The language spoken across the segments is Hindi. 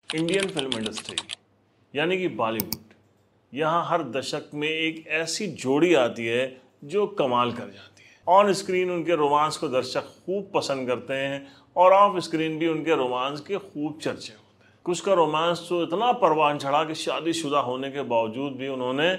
इंडियन फिल्म इंडस्ट्री यानी कि बॉलीवुड, यहाँ हर दशक में एक ऐसी जोड़ी आती है जो कमाल कर जाती है। ऑन स्क्रीन उनके रोमांस को दर्शक खूब पसंद करते हैं और ऑफ स्क्रीन भी उनके रोमांस के खूब चर्चे होते हैं। कुछ का रोमांस तो इतना परवान चढ़ा कि शादीशुदा होने के बावजूद भी उन्होंने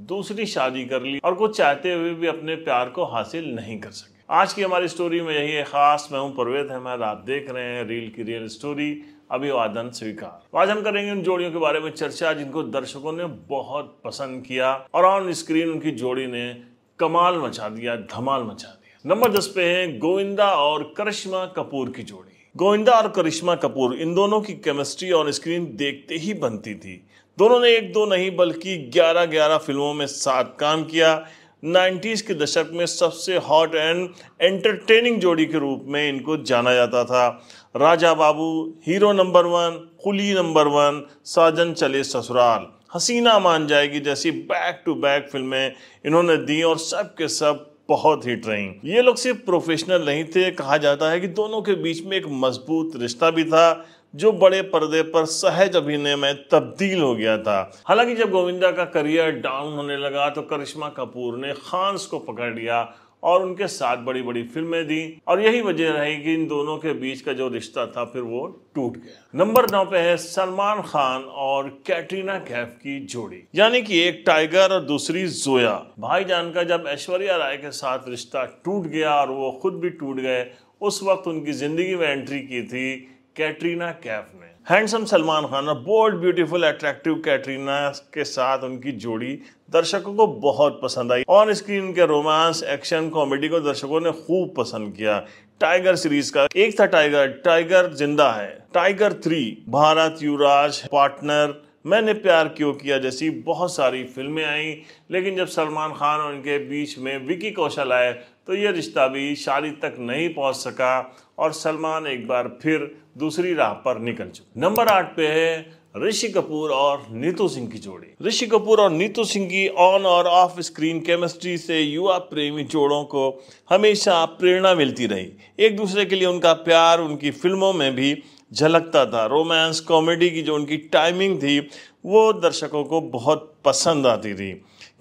दूसरी शादी कर ली और कुछ चाहते हुए भी अपने प्यार को हासिल नहीं कर सके। आज की हमारी स्टोरी में यही है खास। मैं हूं परवेज अहमद, आप देख रहे हैं रील की रियल स्टोरी, अभिवादन स्वीकार। आज हम करेंगे उन जोड़ियों के बारे में चर्चा जिनको दर्शकों ने बहुत पसंद किया और ऑन स्क्रीन उनकी जोड़ी ने कमाल मचा दिया, धमाल मचा दिया। नंबर 10 पे है गोविंदा और करिश्मा कपूर की जोड़ी। गोविंदा और करिश्मा कपूर, इन दोनों की केमिस्ट्री ऑन स्क्रीन देखते ही बनती थी। दोनों ने एक दो नहीं बल्कि 11 फिल्मों में साथ काम किया। 90s के दशक में सबसे हॉट एंड एंटरटेनिंग जोड़ी के रूप में इनको जाना जाता था। राजा बाबू, हीरो नंबर 1, कुली नंबर 1, साजन चले ससुराल, हसीना मान जाएगी जैसी बैक टू बैक फिल्में इन्होंने दी और सब के सब बहुत हिट रहीं। ये लोग सिर्फ प्रोफेशनल नहीं थे, कहा जाता है कि दोनों के बीच में एक मजबूत रिश्ता भी था जो बड़े पर्दे पर सहज अभिनय में तब्दील हो गया था। हालांकि जब गोविंदा का करियर डाउन होने लगा तो करिश्मा कपूर ने खान्स को पकड़ लिया और उनके साथ बड़ी बड़ी फिल्में दी और यही वजह रही कि इन दोनों के बीच का जो रिश्ता था फिर वो टूट गया। नंबर 9 पे है सलमान खान और कैटरीना कैफ की जोड़ी, यानी कि एक टाइगर और दूसरी जोया। भाईजान का जब ऐश्वर्या राय के साथ रिश्ता टूट गया और वो खुद भी टूट गए, उस वक्त उनकी जिंदगी में एंट्री की थी कैटरीना कैफ ने। हैंडसम सलमान खान और बोल्ड ब्यूटीफुल अट्रैक्टिव कैटरीना के साथ उनकी जोड़ी दर्शकों को बहुत पसंद आई। ऑन स्क्रीन के रोमांस, एक्शन, कॉमेडी को दर्शकों ने खूब पसंद किया। टाइगर सीरीज का एक था टाइगर, टाइगर जिंदा है, टाइगर 3, भारत, युवराज, पार्टनर, मैंने प्यार क्यों किया जैसी बहुत सारी फिल्में आई। लेकिन जब सलमान खान और उनके बीच में विकी कौशल आए तो ये रिश्ता भी शादी तक नहीं पहुंच सका और सलमान एक बार फिर दूसरी राह पर निकल चुके। नंबर 8 पे है ऋषि कपूर और नीतू सिंह की जोड़ी। ऋषि कपूर और नीतू सिंह की ऑन और ऑफ स्क्रीन केमिस्ट्री से युवा प्रेमी जोड़ों को हमेशा प्रेरणा मिलती रही। एक दूसरे के लिए उनका प्यार उनकी फिल्मों में भी झलकता था। रोमांस, कॉमेडी की जो उनकी टाइमिंग थी वो दर्शकों को बहुत पसंद आती थी।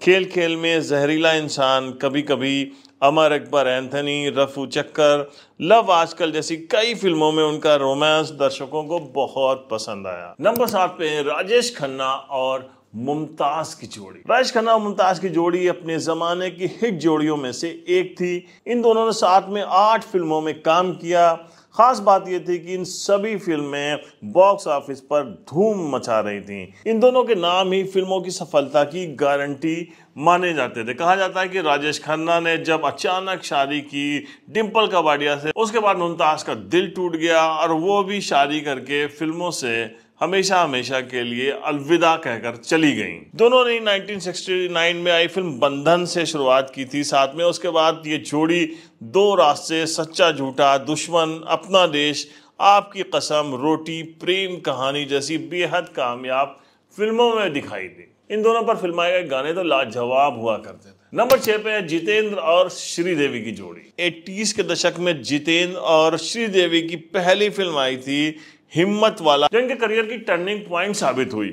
खेल खेल में, जहरीला इंसान, कभी कभी, अमर अकबर एंथनी, रफू चक्कर, लव आजकल जैसी कई फिल्मों में उनका रोमांस दर्शकों को बहुत पसंद आया। नंबर 7 पे है राजेश खन्ना और मुमताज की जोड़ी। राजेश खन्ना और मुमताज की जोड़ी अपने जमाने की हिट जोड़ियों में से एक थी। इन दोनों ने साथ में 8 फिल्मों में काम किया। खास बात यह थी कि इन सभी फिल्में बॉक्स ऑफिस पर धूम मचा रही थीं। इन दोनों के नाम ही फिल्मों की सफलता की गारंटी माने जाते थे। कहा जाता है कि राजेश खन्ना ने जब अचानक शादी की डिम्पल कपाड़िया से, उसके बाद मुमताज का दिल टूट गया और वो भी शादी करके फिल्मों से हमेशा हमेशा के लिए अलविदा कहकर चली गईं। दोनों ने 1969 में आई फिल्म बंधन से शुरुआत की थी साथ में। उसके बाद ये जोड़ी दो रास्ते, सच्चा झूठा, दुश्मन, अपना देश, आपकी कसम, रोटी, प्रेम कहानी जैसी बेहद कामयाब फिल्मों में दिखाई दी। इन दोनों पर फिल्माए गए गाने तो लाजवाब हुआ करते थे। नंबर 6 पे है जितेंद्र और श्रीदेवी की जोड़ी। 80s के दशक में जितेंद्र और श्रीदेवी की पहली फिल्म आई थी हिम्मत वाला, जो इनके करियर की टर्निंग पॉइंट साबित हुई।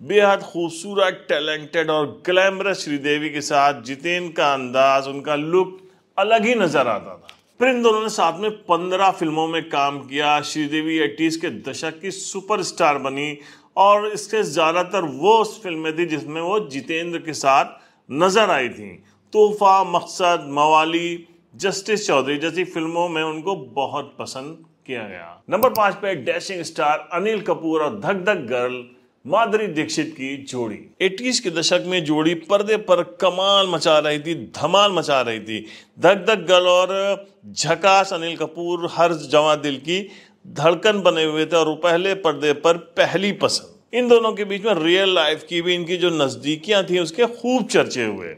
बेहद खूबसूरत, टैलेंटेड और ग्लैमरस श्रीदेवी के साथ जितेंद्र का अंदाज, उनका लुक अलग ही नजर आता था। फिर इन दोनों ने साथ में 15 फिल्मों में काम किया। श्रीदेवी 80s के दशक की सुपरस्टार बनी और इसके ज्यादातर वो फिल्में थी जिसमें वो जितेंद्र के साथ नजर आई थी। तोहफा, मकसद, मवाली, जस्टिस चौधरी जैसी फिल्मों में उनको बहुत पसंद किया गया। नंबर 5 पे डैशिंग स्टार अनिल कपूर और धक धक गर्ल माधुरी दीक्षित की जोड़ी। 80s के दशक में जोड़ी पर्दे पर कमाल मचा रही थी, धमाल मचा रही थी। धक धक गर्ल और झकास अनिल कपूर हर जवां दिल की धड़कन बने हुए थे और पहले पर्दे पर पहली पसंद। इन दोनों के बीच में रियल लाइफ की भी इनकी जो नजदीकियां थी उसके खूब चर्चे हुए।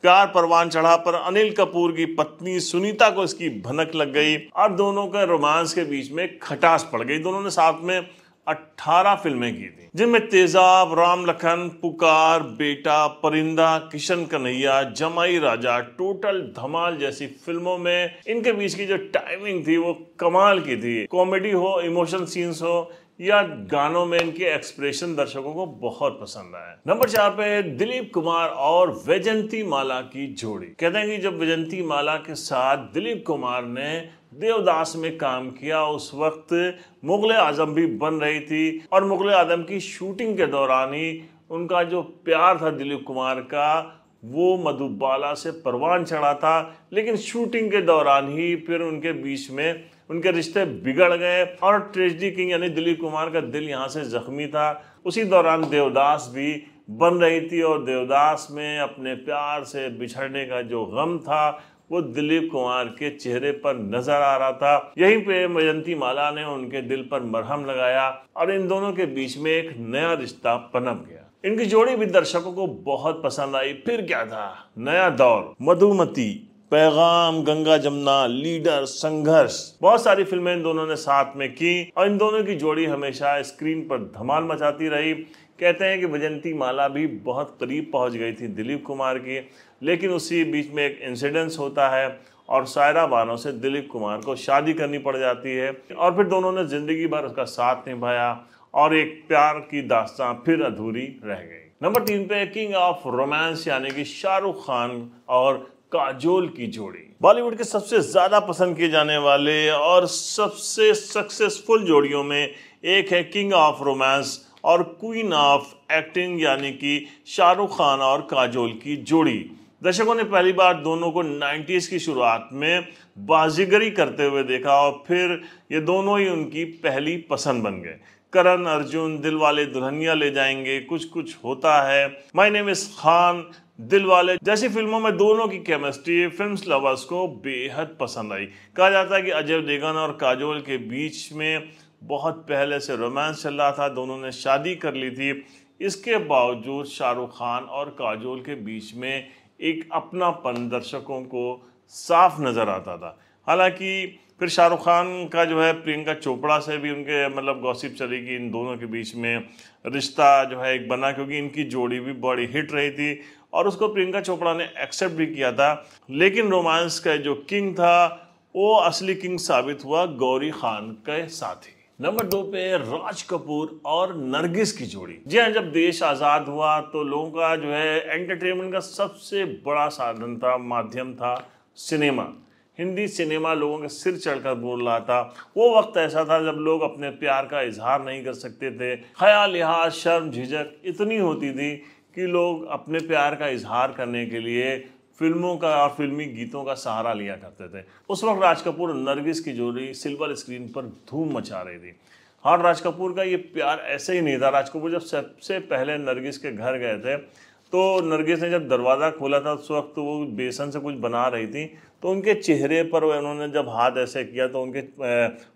प्यार परवान चढ़ा पर अनिल कपूर की पत्नी सुनीता को इसकी भनक लग गई और दोनों के रोमांस के बीच में खटास पड़ गई। दोनों ने साथ में 18 फिल्में की थी जिनमें तेजाब, राम लखन, पुकार, बेटा, परिंदा, किशन कन्हैया, जमाई राजा, टोटल धमाल जैसी फिल्मों में इनके बीच की जो टाइमिंग थी वो कमाल की थी। कॉमेडी हो, इमोशन सीन्स हो या गानों में इनके एक्सप्रेशन दर्शकों को बहुत पसंद आया। नंबर 4 पे दिलीप कुमार और वैजंती माला की जोड़ी। कहते हैं कि जब वैजंती माला के साथ दिलीप कुमार ने देवदास में काम किया, उस वक्त मुगल आजम भी बन रही थी और मुगल आजम की शूटिंग के दौरान ही उनका जो प्यार था दिलीप कुमार का, वो मधुबाला से परवान चढ़ा था। लेकिन शूटिंग के दौरान ही फिर उनके बीच में उनके रिश्ते बिगड़ गए और ट्रेजेडी किंग यानी दिलीप कुमार का दिल यहाँ से जख्मी था। उसी दौरान देवदास भी बन रही थी और देवदास में अपने प्यार से बिछड़ने का जो गम था वो दिलीप कुमार के चेहरे पर नजर आ रहा था। यहीं पे वैजंती माला ने उनके दिल पर मरहम लगाया और इन दोनों के बीच में एक नया रिश्ता पनप गया। इनकी जोड़ी भी दर्शकों को बहुत पसंद आई। फिर क्या था, नया दौर, मधुमती, पैगाम, गंगा जमुना, लीडर, संघर्ष, बहुत सारी फिल्में इन दोनों ने साथ में की और इन दोनों की जोड़ी हमेशा स्क्रीन पर धमाल मचाती रही। कहते हैं कि वैजंती माला भी बहुत करीब पहुंच गई थी दिलीप कुमार की, लेकिन उसी बीच में एक इंसिडेंस होता है और सायरा बानो से दिलीप कुमार को शादी करनी पड़ जाती है और फिर दोनों ने जिंदगी भर उसका साथ निभाया और एक प्यार की दास्तां फिर अधूरी रह गई। नंबर 3 पे किंग ऑफ रोमांस यानी कि शाहरुख खान और काजोल की जोड़ी। बॉलीवुड के सबसे ज्यादा पसंद किए जाने वाले और सबसे सक्सेसफुल जोड़ियों में एक है किंग ऑफ रोमांस और क्वीन ऑफ एक्टिंग यानी कि शाहरुख खान और काजोल की जोड़ी। दर्शकों ने पहली बार दोनों को 90s की शुरुआत में बाजीगरी करते हुए देखा और फिर ये दोनों ही उनकी पहली पसंद बन गए। करण अर्जुन, दिलवाले दुल्हनिया ले जाएंगे, कुछ कुछ होता है, my name is Khan, Dilwale जैसी फिल्मों में दोनों की केमिस्ट्री फिल्म लवर्स को बेहद पसंद आई। कहा जाता है कि अजय देवगन और काजोल के बीच में बहुत पहले से रोमांस चल रहा था, दोनों ने शादी कर ली थी। इसके बावजूद शाहरुख खान और काजोल के बीच में एक अपनापन दर्शकों को साफ नजर आता था। हालांकि फिर शाहरुख खान का जो है प्रियंका चोपड़ा से भी उनके मतलब गॉसिप चली कि इन दोनों के बीच में रिश्ता जो है एक बना, क्योंकि इनकी जोड़ी भी बड़ी हिट रही थी और उसको प्रियंका चोपड़ा ने एक्सेप्ट भी किया था। लेकिन रोमांस का जो किंग था वो असली किंग साबित हुआ गौरी खान के साथ ही। नंबर 2 पे राज कपूर और नरगिस की जोड़ी। जी हाँ, जब देश आज़ाद हुआ तो लोगों का जो है एंटरटेनमेंट का सबसे बड़ा साधन था, माध्यम था सिनेमा। हिंदी सिनेमा लोगों के सिर चढ़कर बोल रहा था। वो वक्त ऐसा था जब लोग अपने प्यार का इजहार नहीं कर सकते थे। ख्याल, लिहाज, शर्म, झिझक इतनी होती थी कि लोग अपने प्यार का इजहार करने के लिए फिल्मों का और फिल्मी गीतों का सहारा लिया करते थे। उस वक्त राज कपूर और नरगिस की जोड़ी सिल्वर स्क्रीन पर धूम मचा रही थी। और राज कपूर का ये प्यार ऐसे ही नहीं था। राज कपूर जब सबसे पहले नरगिस के घर गए थे तो नरगिस ने जब दरवाज़ा खोला था उस वक्त वो बेसन से कुछ बना रही थी, तो उनके चेहरे पर उन्होंने जब हाथ ऐसे किया तो उनके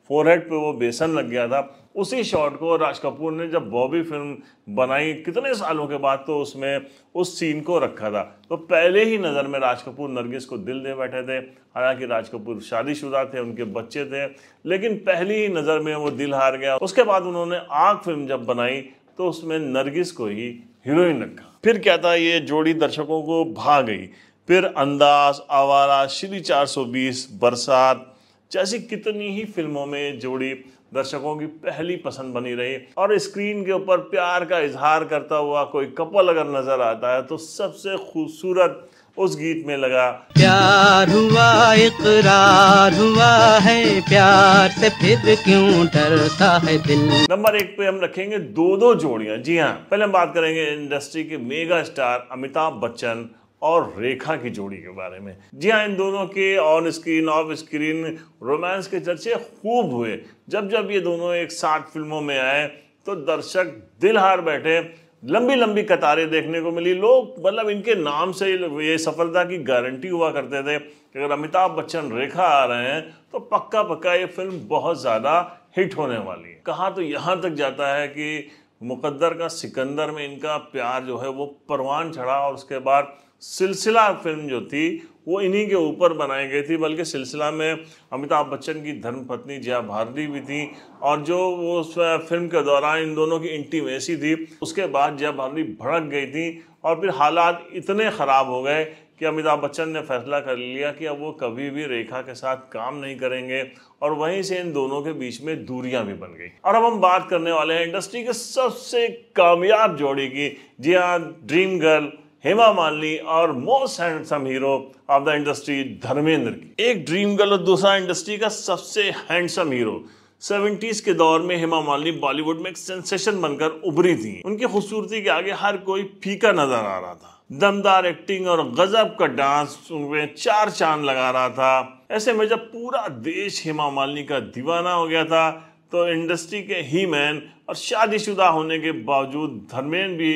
फोरहेड पे वो बेसन लग गया था। उसी शॉट को राज कपूर ने जब बॉबी फिल्म बनाई कितने सालों के बाद तो उसमें उस सीन को रखा था। तो पहले ही नज़र में राज कपूर नरगिस को दिल दे बैठे थे। हालांकि राज कपूर शादीशुदा थे, उनके बच्चे थे, लेकिन पहली ही नज़र में वो दिल हार गया। उसके बाद उन्होंने आग फिल्म जब बनाई तो उसमें नरगिस को ही हीरोइन रखा। फिर क्या था, ये जोड़ी दर्शकों को भा गई। फिर अंदाज, आवारा, श्री 420, बरसात जैसी कितनी ही फिल्मों में जोड़ी दर्शकों की पहली पसंद बनी रही। और स्क्रीन के ऊपर प्यार का इजहार करता हुआ कोई कपल अगर नजर आता है तो सबसे खूबसूरत उस गीत में लगा, प्यार हुआ इकरार हुआ है, प्यार से फिर क्यों डरता है दिल। नंबर 1 पे हम रखेंगे दो जोड़ियां। जी हाँ, पहले हम बात करेंगे इंडस्ट्री के मेगा स्टार अमिताभ बच्चन और रेखा की जोड़ी के बारे में। जी हाँ, इन दोनों के on screen of screen romance के चर्चे खूब हुए। जब जब ये दोनों एक साथ फिल्मों में आए तो दर्शक दिल हार बैठे, लंबी लंबी कतारें देखने को मिली। लोग मतलब इनके नाम से ये सफलता की गारंटी हुआ करते थे कि अगर अमिताभ बच्चन रेखा आ रहे हैं तो पक्का पक्का ये फिल्म बहुत ज़्यादा हिट होने वाली है। कहा तो यहाँ तक जाता है कि मुकद्दर का सिकंदर में इनका प्यार जो है वो परवान चढ़ा और उसके बाद सिलसिला फिल्म जो थी वो इन्हीं के ऊपर बनाई गई थी। बल्कि सिलसिला में अमिताभ बच्चन की धर्मपत्नी जया भारती भी थी और जो वो उस फिल्म के दौरान इन दोनों की इंटीमेसी थी उसके बाद जया भारती भड़क गई थी और फिर हालात इतने ख़राब हो गए कि अमिताभ बच्चन ने फैसला कर लिया कि अब वो कभी भी रेखा के साथ काम नहीं करेंगे और वहीं से इन दोनों के बीच में दूरियां भी बन गई। और अब हम बात करने वाले हैं इंडस्ट्री के सबसे कामयाब जोड़ी की। जी हाँ, ड्रीम गर्ल हेमा मालिनी और most handsome hero of the industry Dharmendra की। एक ड्रीम गर्ल और दूसरा इंडस्ट्री का सबसे हैंडसम हीरो। 70s के दौर में हेमा मालिनी बॉलीवुड में एक सेंसेशन बनकर उभरी थी। उनकी खूबसूरती के आगे हर कोई फीका नजर आ रहा था। दमदार एक्टिंग और गजब का डांस उनमें 4 चांद लगा रहा था। ऐसे में जब पूरा देश हेमा मालिनी का दीवाना हो गया था तो इंडस्ट्री के ही मैन और शादीशुदा होने के बावजूद धर्मेंद्र भी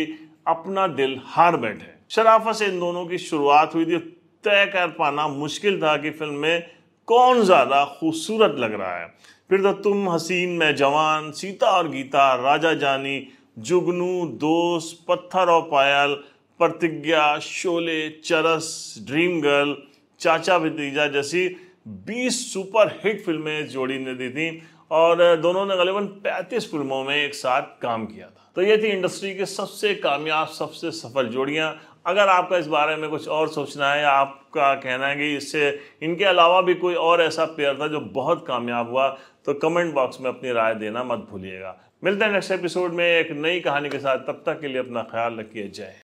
अपना दिल हार बैठे। शराफत से इन दोनों की शुरुआत हुई थी। तय कर पाना मुश्किल था कि फिल्म में कौन ज्यादा खूबसूरत लग रहा है। फिर तो तुम हसीन मैं जवान, सीता और गीता, राजा जानी, जुगनू, दोस्त, पत्थर और पायल, प्रतिज्ञा, शोले, चरस, ड्रीम गर्ल, चाचा भतीजा जैसी 20 सुपर हिट फिल्में इस जोड़ी ने दी थी और दोनों ने करीबन 35 फिल्मों में एक साथ काम किया था। तो ये थी इंडस्ट्री के सबसे कामयाब, सबसे सफल जोड़ियां। अगर आपका इस बारे में कुछ और सोचना है या आपका कहना है कि इससे इनके अलावा भी कोई और ऐसा पेयर था जो बहुत कामयाब हुआ, तो कमेंट बॉक्स में अपनी राय देना मत भूलिएगा। मिलते हैं नेक्स्ट एपिसोड में एक नई कहानी के साथ। तब तक के लिए अपना ख्याल रखिए। जय।